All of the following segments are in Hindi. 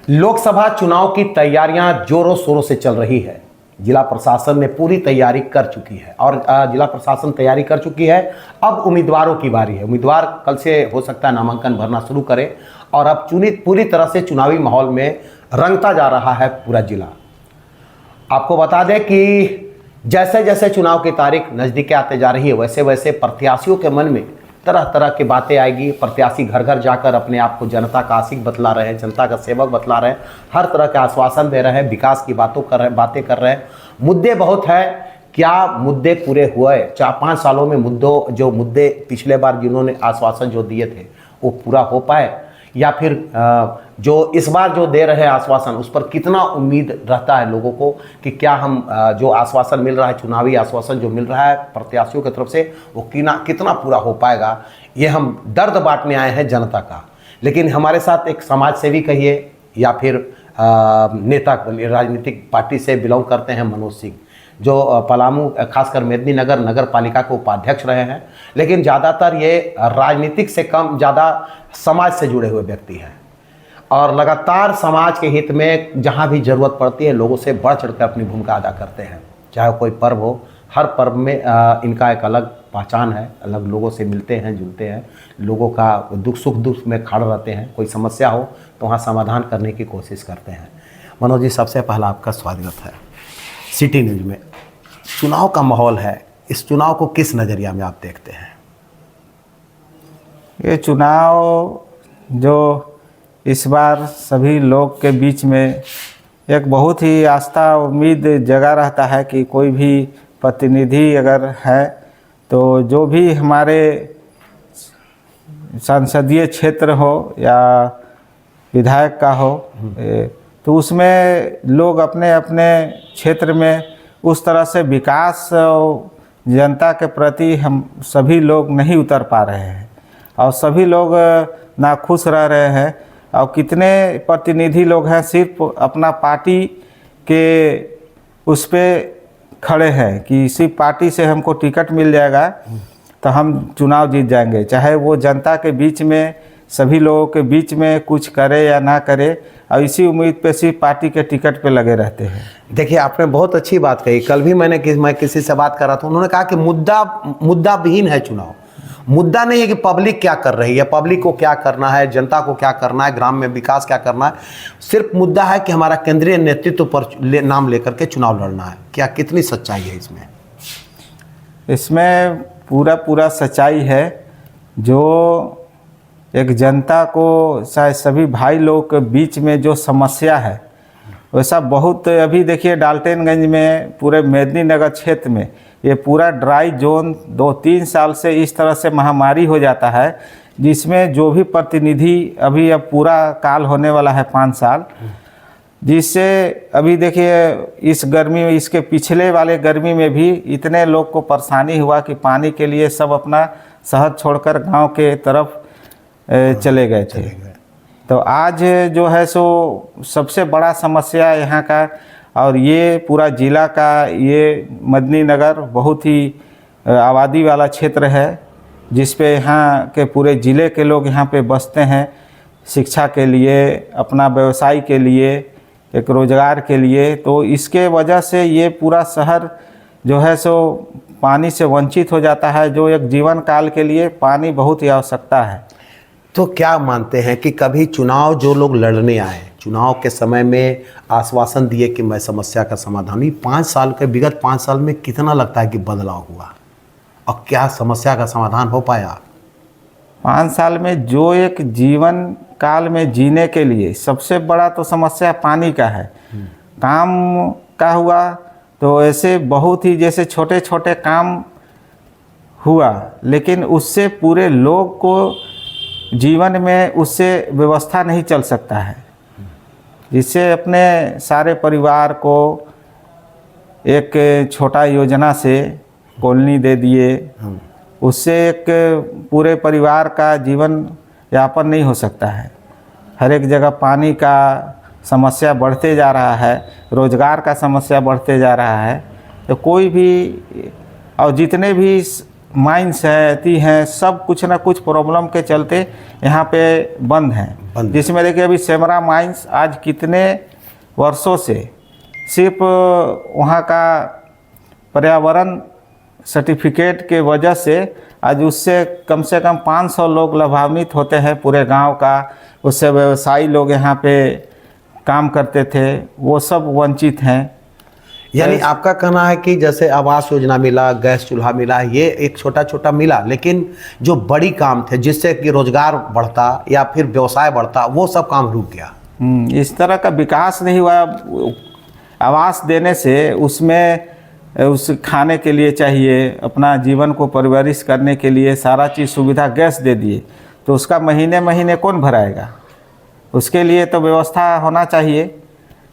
लोकसभा चुनाव की तैयारियां जोरों शोरों से चल रही है। जिला प्रशासन ने पूरी तैयारी कर चुकी है और जिला प्रशासन तैयारी कर चुकी है। अब उम्मीदवारों की बारी है। उम्मीदवार कल से हो सकता है नामांकन भरना शुरू करें और अब पूरी तरह से चुनावी माहौल में रंगता जा रहा है पूरा जिला। आपको बता दें कि जैसे जैसे चुनाव की तारीख नज़दीक आते जा रही है वैसे वैसे प्रत्याशियों के मन में तरह तरह की बातें आएगी। प्रत्याशी घर घर जाकर अपने आप को जनता का आशिक बतला रहे हैं, जनता का सेवक बतला रहे हैं, हर तरह के आश्वासन दे रहे हैं, विकास की बातें कर रहे हैं। मुद्दे बहुत है। क्या मुद्दे पूरे हुए? 4-5 सालों में जो मुद्दे पिछले बार जिन्होंने आश्वासन जो दिए थे वो पूरा हो पाए, या फिर जो इस बार जो दे रहे हैं आश्वासन उस पर कितना उम्मीद रहता है लोगों को कि क्या हम जो आश्वासन मिल रहा है, चुनावी आश्वासन जो मिल रहा है प्रत्याशियों की तरफ से, वो कितना पूरा हो पाएगा। ये हम दर्द बांटने आए हैं जनता का। लेकिन हमारे साथ एक समाज सेवी कहिए या फिर नेता, राजनीतिक पार्टी से बिलोंग करते हैं, मनोज सिंह, जो पलामू खासकर मेदिनीनगर नगर पालिका के उपाध्यक्ष रहे हैं। लेकिन ज़्यादातर ये राजनीतिक से कम ज़्यादा समाज से जुड़े हुए व्यक्ति हैं और लगातार समाज के हित में जहाँ भी ज़रूरत पड़ती है लोगों से बढ़ चढ़कर अपनी भूमिका अदा करते हैं। चाहे कोई पर्व हो, हर पर्व में इनका एक अलग पहचान है, अलग लोगों से मिलते हैं, जुलते हैं, लोगों का सुख दुख में खड़े रहते हैं। कोई समस्या हो तो वहाँ समाधान करने की कोशिश करते हैं। मनोज जी, सबसे पहला आपका स्वागत है सिटी न्यूज़ में। चुनाव का माहौल है, इस चुनाव को किस नज़रिया में आप देखते हैं? ये चुनाव जो इस बार सभी लोग के बीच में एक बहुत ही आस्था उम्मीद जगा रहता है कि कोई भी प्रतिनिधि अगर है तो जो भी हमारे संसदीय क्षेत्र हो या विधायक का हो, तो उसमें लोग अपने अपने क्षेत्र में उस तरह से विकास जनता के प्रति हम सभी लोग नहीं उतर पा रहे हैं और सभी लोग नाखुश रह रहे हैं। और कितने प्रतिनिधि लोग हैं सिर्फ अपना पार्टी के उस पर खड़े हैं कि इसी पार्टी से हमको टिकट मिल जाएगा तो हम चुनाव जीत जाएंगे, चाहे वो जनता के बीच में, सभी लोगों के बीच में कुछ करे या ना करे, और इसी उम्मीद पे सिर्फ पार्टी के टिकट पे लगे रहते हैं। देखिए, आपने बहुत अच्छी बात कही। कल भी मैं किसी से बात कर रहा था, उन्होंने कहा कि मुद्दा विहीन है चुनाव। मुद्दा नहीं है कि पब्लिक क्या कर रही है, पब्लिक को क्या करना है, जनता को क्या करना है, ग्राम में विकास क्या करना है। सिर्फ मुद्दा है कि हमारा केंद्रीय नेतृत्व पर नाम लेकर के चुनाव लड़ना है। क्या कितनी सच्चाई है इसमें? इसमें पूरा सच्चाई है। जो एक जनता को, शायद सभी भाई लोग के बीच में जो समस्या है वैसा बहुत, अभी देखिए डाल्टनगंज में, पूरे मेदिनीनगर क्षेत्र में ये पूरा ड्राई जोन 2-3 साल से इस तरह से महामारी हो जाता है, जिसमें जो भी प्रतिनिधि, अभी अब पूरा काल होने वाला है 5 साल, जिससे अभी देखिए इस गर्मी में, इसके पिछले वाले गर्मी में भी इतने लोग को परेशानी हुआ कि पानी के लिए सब अपना शहर छोड़कर गांव के तरफ चले गए थे। तो आज जो है सो सबसे बड़ा समस्या यहाँ का, और ये पूरा जिला का, ये मेदिनीनगर बहुत ही आबादी वाला क्षेत्र है, जिस पे यहाँ के पूरे ज़िले के लोग यहाँ पे बसते हैं शिक्षा के लिए, अपना व्यवसाय के लिए, एक रोज़गार के लिए। तो इसके वजह से ये पूरा शहर जो है सो पानी से वंचित हो जाता है, जो एक जीवन काल के लिए पानी बहुत ही आवश्यकता है। तो क्या मानते हैं कि कभी चुनाव जो लोग लड़ने आए, चुनाव के समय में आश्वासन दिए कि मैं समस्या का समाधान, ही 5 साल के, विगत 5 साल में कितना लगता है कि बदलाव हुआ और क्या समस्या का समाधान हो पाया? 5 साल में जो एक जीवन काल में जीने के लिए सबसे बड़ा तो समस्या पानी का है। काम का हुआ तो ऐसे बहुत ही जैसे छोटे छोटे काम हुआ, लेकिन उससे पूरे लोग को जीवन में उससे व्यवस्था नहीं चल सकता है, जिससे अपने सारे परिवार को एक छोटा योजना से कॉलोनी दे दिए, उससे एक पूरे परिवार का जीवन यापन नहीं हो सकता है। हर एक जगह पानी का समस्या बढ़ते जा रहा है, रोज़गार का समस्या बढ़ते जा रहा है। तो कोई भी, और जितने भी माइंस है, अति हैं, सब कुछ ना कुछ प्रॉब्लम के चलते यहाँ पे बंद हैं। जिसमें देखिए अभी सेमरा माइंस आज कितने वर्षों से सिर्फ वहाँ का पर्यावरण सर्टिफिकेट के वजह से आज उससे कम से कम 500 लोग लाभान्वित होते हैं पूरे गांव का। उससे व्यवसायी लोग यहाँ पे काम करते थे, वो सब वंचित हैं। यानी आपका कहना है कि जैसे आवास योजना मिला, गैस चूल्हा मिला, ये एक छोटा छोटा मिला, लेकिन जो बड़ी काम थे जिससे कि रोजगार बढ़ता या फिर व्यवसाय बढ़ता, वो सब काम रुक गया। इस तरह का विकास नहीं हुआ। आवास देने से उसमें उस खाने के लिए चाहिए, अपना जीवन को परवरिश करने के लिए सारा चीज़ सुविधा गैस दे दिए, तो उसका महीने महीने कौन भराएगा? उसके लिए तो व्यवस्था होना चाहिए।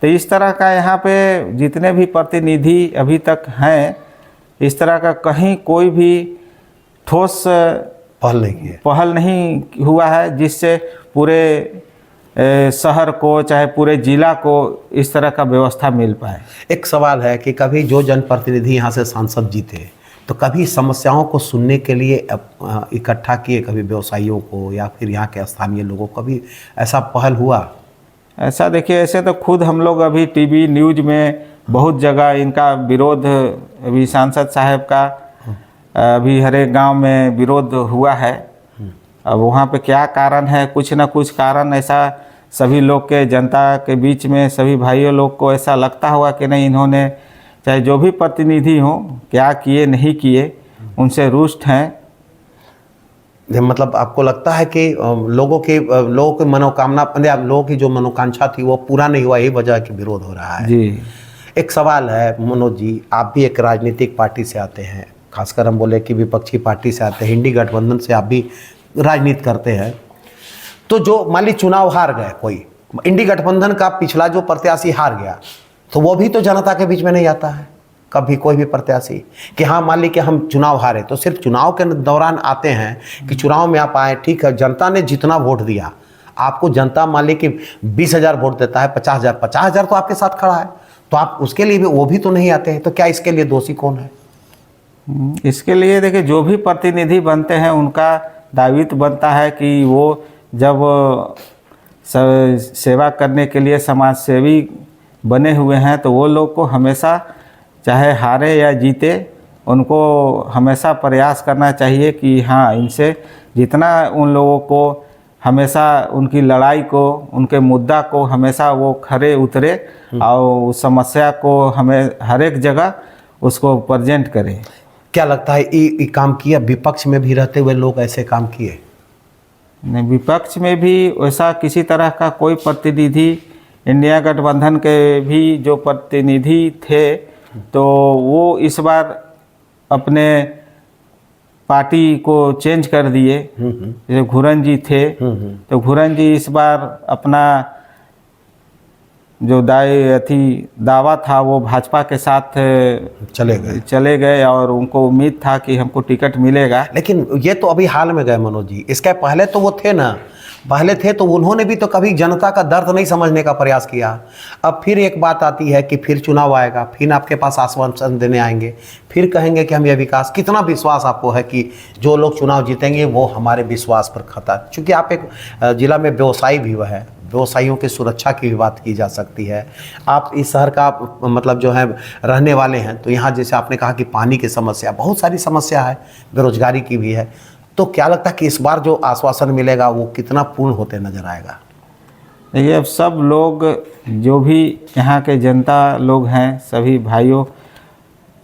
तो इस तरह का यहाँ पे जितने भी प्रतिनिधि अभी तक हैं, इस तरह का कहीं कोई भी ठोस पहल नहीं हुआ है जिससे पूरे शहर को चाहे पूरे जिला को इस तरह का व्यवस्था मिल पाए। एक सवाल है कि कभी जो जनप्रतिनिधि यहाँ से सांसद जीते तो कभी समस्याओं को सुनने के लिए इकट्ठा किए, कभी व्यवसायियों को या फिर यहाँ के स्थानीय लोगों को, कभी ऐसा पहल हुआ? ऐसा देखिए, ऐसे तो खुद हम लोग अभी टीवी न्यूज़ में बहुत जगह इनका विरोध, अभी सांसद साहब का अभी हर एक गांव में विरोध हुआ है। अब वहाँ पे क्या कारण है, कुछ ना कुछ कारण ऐसा सभी लोग के, जनता के बीच में सभी भाइयों लोग को ऐसा लगता होगा कि नहीं, इन्होंने चाहे जो भी प्रतिनिधि हों क्या किए नहीं किए, उनसे रुष्ट हैं। मतलब आपको लगता है कि लोगों की मनोकामना, लोगों की जो मनोकांक्षा थी वो पूरा नहीं हुआ, यही वजह कि विरोध हो रहा है जी। एक सवाल है मनोज जी, आप भी एक राजनीतिक पार्टी से आते हैं, खासकर हम बोले कि विपक्षी पार्टी से आते हैं, इंडी गठबंधन से आप भी राजनीति करते हैं। तो जो मान ली चुनाव हार गए, कोई इंडी गठबंधन का पिछला जो प्रत्याशी हार गया, तो वो भी तो जनता के बीच में नहीं आता है कभी, कोई भी प्रत्याशी कि हाँ मान ली कि हम चुनाव हारे, तो सिर्फ चुनाव के दौरान आते हैं कि चुनाव में आप आए, ठीक है, जनता ने जितना वोट दिया आपको, जनता मान ली कि 20,000 वोट देता है, 50,000 तो आपके साथ खड़ा है, तो आप उसके लिए भी, वो भी तो नहीं आते हैं, तो क्या इसके लिए दोषी कौन है? इसके लिए देखिए, जो भी प्रतिनिधि बनते हैं उनका दायित्व बनता है कि वो जब सेवा करने के लिए समाज सेवी बने हुए हैं, तो वो लोग को हमेशा चाहे हारे या जीते, उनको हमेशा प्रयास करना चाहिए कि हाँ, इनसे जितना उन लोगों को हमेशा उनकी लड़ाई को, उनके मुद्दा को हमेशा वो खरे उतरे और उस समस्या को हमें हर एक जगह उसको प्रेजेंट करें। क्या लगता है ये काम किया? विपक्ष में भी रहते हुए लोग ऐसे काम किए? नहीं, विपक्ष में भी वैसा किसी तरह का कोई प्रतिनिधि, इंडिया गठबंधन के भी जो प्रतिनिधि थे, तो वो इस बार अपने पार्टी को चेंज कर दिए। जैसे घुरन जी थे, तो घुरन जी इस बार अपना जो दावा था वो भाजपा के साथ चले गए और उनको उम्मीद था कि हमको टिकट मिलेगा। लेकिन ये तो अभी हाल में गए मनोज जी, इसके पहले तो वो थे ना, पहले थे तो उन्होंने भी तो कभी जनता का दर्द नहीं समझने का प्रयास किया। अब फिर एक बात आती है कि फिर चुनाव आएगा, फिर आपके पास आश्वासन देने आएंगे, फिर कहेंगे कि हम ये विकास, कितना विश्वास आपको है कि जो लोग चुनाव जीतेंगे वो हमारे विश्वास पर खता? चूँकि आप एक जिला में व्यवसायी भी है, व्यवसायियों की सुरक्षा की भी बात की जा सकती है, आप इस शहर का मतलब जो है रहने वाले हैं, तो यहाँ जैसे आपने कहा कि पानी की समस्या, बहुत सारी समस्या है, बेरोजगारी की भी है, तो क्या लगता है कि इस बार जो आश्वासन मिलेगा वो कितना पूर्ण होते नजर आएगा? देखिए, अब सब लोग, जो भी यहाँ के जनता लोग हैं, सभी भाइयों,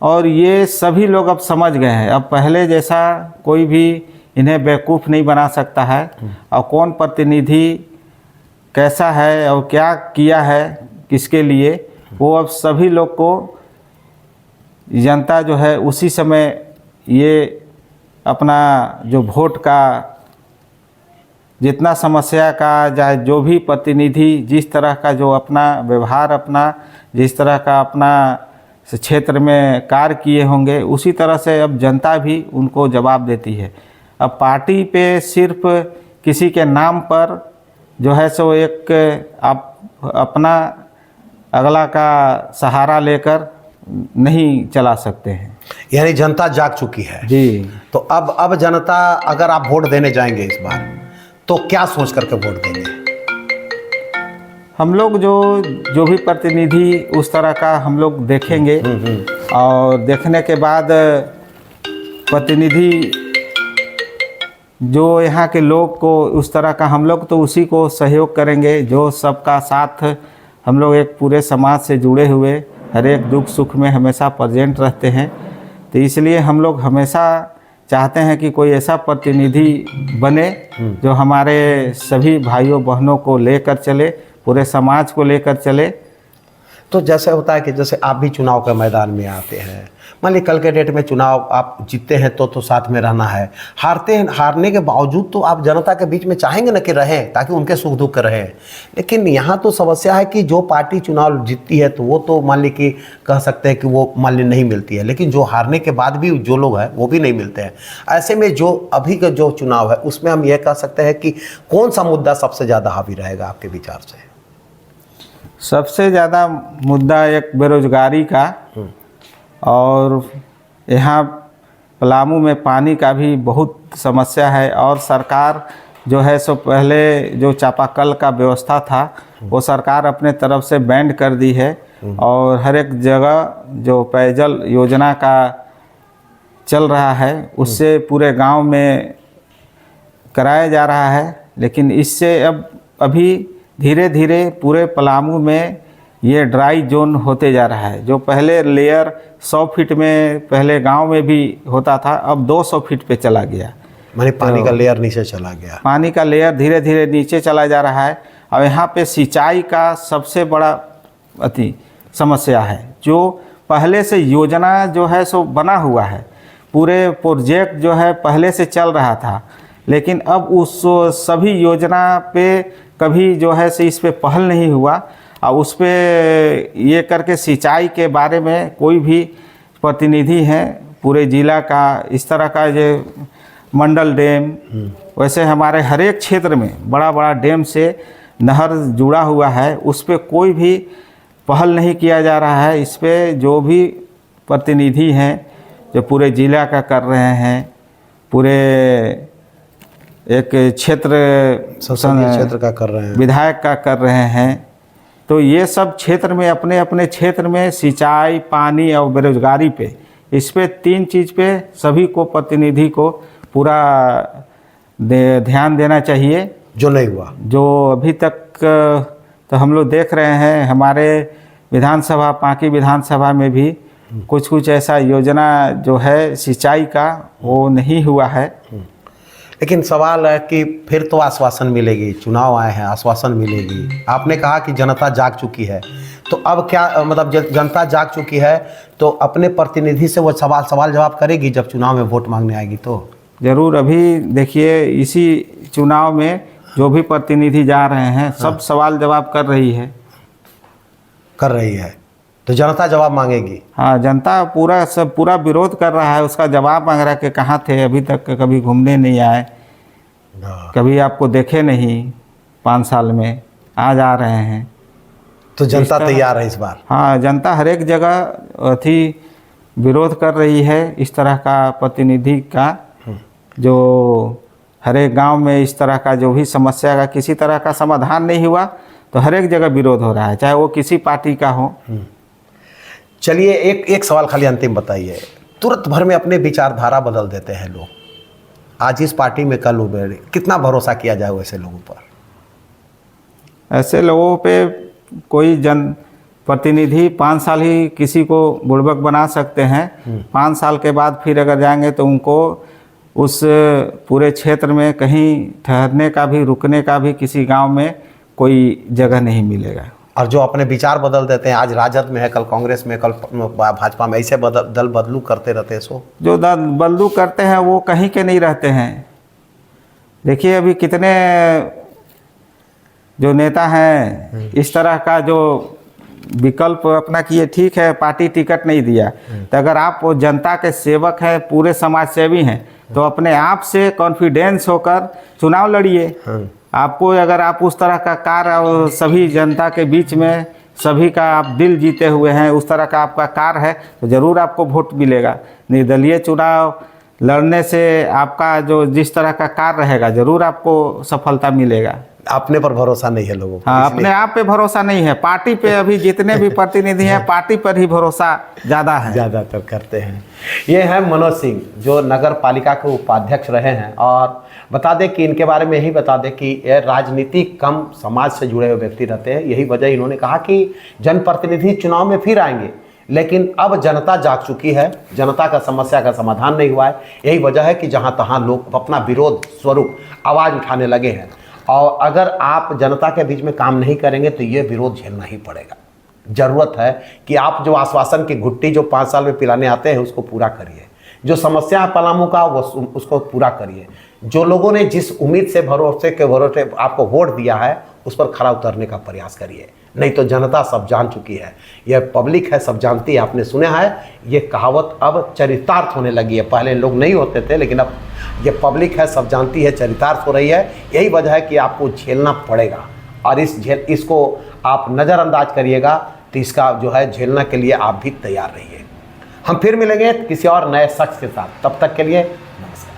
और ये सभी लोग अब समझ गए हैं। अब पहले जैसा कोई भी इन्हें बेवकूफ़ नहीं बना सकता है, और कौन प्रतिनिधि कैसा है और क्या किया है किसके लिए, वो अब सभी लोग को जनता जो है उसी समय ये अपना जो वोट का जितना समस्या का, चाहे जो भी प्रतिनिधि जिस तरह का जो अपना व्यवहार, अपना जिस तरह का अपना क्षेत्र में कार्य किए होंगे, उसी तरह से अब जनता भी उनको जवाब देती है। अब पार्टी पे सिर्फ किसी के नाम पर जो है सो एक आप अपना अगला का सहारा लेकर नहीं चला सकते हैं। यानी जनता जाग चुकी है। जी। तो अब जनता, अगर आप वोट देने जाएंगे इस बार, तो क्या सोच करके वोट देंगे? हम लोग जो भी प्रतिनिधि उस तरह का हम लोग देखेंगे और देखने के बाद प्रतिनिधि जो यहाँ के लोग को उस तरह का, हम लोग तो उसी को सहयोग करेंगे जो सबका साथ। हम लोग एक पूरे समाज से जुड़े हुए, हर एक दुख सुख में हमेशा प्रेजेंट रहते हैं। तो इसलिए हम लोग हमेशा चाहते हैं कि कोई ऐसा प्रतिनिधि बने जो हमारे सभी भाइयों बहनों को लेकर चले, पूरे समाज को लेकर चले। तो जैसे होता है कि जैसे आप भी चुनाव के मैदान में आते हैं, मान लीजिए कल के डेट में चुनाव आप जीतते हैं तो साथ में रहना है, हारने के बावजूद तो आप जनता के बीच में चाहेंगे ना कि रहें, ताकि उनके सुख दुख रहें। लेकिन यहाँ तो समस्या है कि जो पार्टी चुनाव जीतती है तो वो तो मान लीजिए कि कह सकते हैं कि वो मान लीजिए नहीं मिलती है, लेकिन जो हारने के बाद भी जो लोग हैं वो भी नहीं मिलते हैं। ऐसे में जो अभी का जो चुनाव है उसमें हम ये कह सकते हैं कि कौन सा मुद्दा सबसे ज़्यादा हावी रहेगा आपके विचार से? सबसे ज़्यादा मुद्दा एक बेरोजगारी का, और यहाँ पलामू में पानी का भी बहुत समस्या है। और सरकार जो है सो पहले जो चापाकल का व्यवस्था था वो सरकार अपने तरफ से बैंड कर दी है, और हर एक जगह जो पेयजल योजना का चल रहा है उससे पूरे गांव में कराया जा रहा है। लेकिन इससे अभी धीरे धीरे पूरे पलामू में ये ड्राई जोन होते जा रहा है। जो पहले लेयर 100 फीट में पहले गांव में भी होता था, अब 200 फीट पे चला गया। माने पानी का लेयर नीचे चला गया। पानी का लेयर धीरे धीरे नीचे चला जा रहा है। और यहाँ पे सिंचाई का सबसे बड़ा समस्या है। जो पहले से योजना जो है सो बना हुआ है, पूरे प्रोजेक्ट जो है पहले से चल रहा था, लेकिन अब उस सभी योजना पे कभी जो है सो इस पे पहल नहीं हुआ। और उस पे ये करके सिंचाई के बारे में कोई भी प्रतिनिधि हैं पूरे ज़िला का, इस तरह का जो मंडल डैम, वैसे हमारे हर एक क्षेत्र में बड़ा बड़ा डैम से नहर जुड़ा हुआ है, उस पे कोई भी पहल नहीं किया जा रहा है। इस पे जो भी प्रतिनिधि हैं जो पूरे ज़िला का कर रहे हैं, पूरे एक क्षेत्र का कर रहे हैं, विधायक का कर रहे हैं, तो ये सब क्षेत्र में अपने अपने क्षेत्र में सिंचाई, पानी और बेरोजगारी पे, इस पे 3 चीज़ पे सभी को प्रतिनिधि को पूरा ध्यान देना चाहिए। जो नहीं हुआ, जो अभी तक तो हम लोग देख रहे हैं हमारे विधानसभा, पांकी विधानसभा में भी कुछ ऐसा योजना जो है सिंचाई का वो नहीं हुआ है। लेकिन सवाल है कि फिर तो आश्वासन मिलेगी, चुनाव आए हैं, आश्वासन मिलेगी। आपने कहा कि जनता जाग चुकी है, तो अब क्या मतलब जनता जाग चुकी है तो अपने प्रतिनिधि से वो सवाल जवाब करेगी जब चुनाव में वोट मांगने आएगी? तो ज़रूर। अभी देखिए इसी चुनाव में जो भी प्रतिनिधि जा रहे हैं सब सवाल जवाब कर रही है, तो जनता जवाब मांगेगी। हाँ, जनता पूरा विरोध कर रहा है, उसका जवाब मांग रहा है कि कहाँ थे अभी तक, कभी घूमने नहीं आए, कभी आपको देखे नहीं 5 साल में, आज आ रहे हैं। तो जनता तैयार है इस बार? हाँ, जनता हर एक जगह विरोध कर रही है इस तरह का प्रतिनिधि का। जो हर एक गांव में इस तरह का जो भी समस्या का किसी तरह का समाधान नहीं हुआ तो हर एक जगह विरोध हो रहा है, चाहे वो किसी पार्टी का हो। चलिए एक सवाल खाली अंतिम बताइए, तुरंत भर में अपने विचारधारा बदल देते हैं लोग, आज इस पार्टी में कल उबेरे, कितना भरोसा किया जाए वैसे लोगों पर? ऐसे लोगों पे कोई प्रतिनिधि 5 साल ही किसी को बुड़बक बना सकते हैं। 5 साल के बाद फिर अगर जाएंगे तो उनको उस पूरे क्षेत्र में कहीं ठहरने का भी, रुकने का भी किसी गांव में कोई जगह नहीं मिलेगा। और जो अपने विचार बदल देते हैं, आज राजद में है, कल कांग्रेस में, कल भाजपा में, ऐसे दल बदलू करते रहते हैं। सो जो दल बदलू करते हैं वो कहीं के नहीं रहते हैं। देखिए अभी कितने जो नेता हैं इस तरह का जो विकल्प अपना किए, ठीक है पार्टी टिकट नहीं दिया, तो अगर आप वो जनता के सेवक हैं, पूरे समाज सेवी हैं, तो अपने आप से कॉन्फिडेंस होकर चुनाव लड़िए। आपको अगर आप उस तरह का कार्य और सभी जनता के बीच में सभी का आप दिल जीते हुए हैं, उस तरह का आपका कार्य है तो ज़रूर आपको वोट मिलेगा। निर्दलीय चुनाव लड़ने से आपका जो जिस तरह का कार्य रहेगा ज़रूर आपको सफलता मिलेगा। अपने पर भरोसा नहीं है लोगों को, हाँ, इसलिए- अपने आप पे भरोसा नहीं है, पार्टी पे अभी जितने भी प्रतिनिधि हैं पार्टी पर ही भरोसा ज़्यादा है। ज़्यादातर करते हैं। ये हैं मनोज सिंह जो नगर पालिका के उपाध्यक्ष रहे हैं। और बता दें कि इनके बारे में यही बता दें कि ये राजनीति कम समाज से जुड़े हुए व्यक्ति रहते हैं। यही वजह इन्होंने कहा कि जनप्रतिनिधि चुनाव में फिर आएंगे, लेकिन अब जनता जाग चुकी है, जनता का समस्या का समाधान नहीं हुआ है। यही वजह है कि जहाँ तहाँ लोग अपना विरोध स्वरूप आवाज़ उठाने लगे हैं। और अगर आप जनता के बीच में काम नहीं करेंगे तो ये विरोध झेलना ही पड़ेगा। ज़रूरत है कि आप जो आश्वासन की घुट्टी जो 5 साल में पिलाने आते हैं उसको पूरा करिए। जो समस्या है पलामू का वो उसको पूरा करिए। जो लोगों ने जिस उम्मीद से भरोसे आपको वोट दिया है उस पर खरा उतरने का प्रयास करिए। नहीं तो जनता सब जान चुकी है, यह पब्लिक है, सब जानती है। आपने सुना है ये कहावत अब चरितार्थ होने लगी है। पहले लोग नहीं होते थे, लेकिन अब ये पब्लिक है, सब जानती है, चरितार्थ हो रही है। यही वजह है कि आपको झेलना पड़ेगा और इसको आप नज़रअंदाज करिएगा तो इसका जो है झेलने के लिए आप भी तैयार रहिए। हम फिर मिलेंगे किसी और नए शख्स के साथ, तब तक के लिए नमस्कार।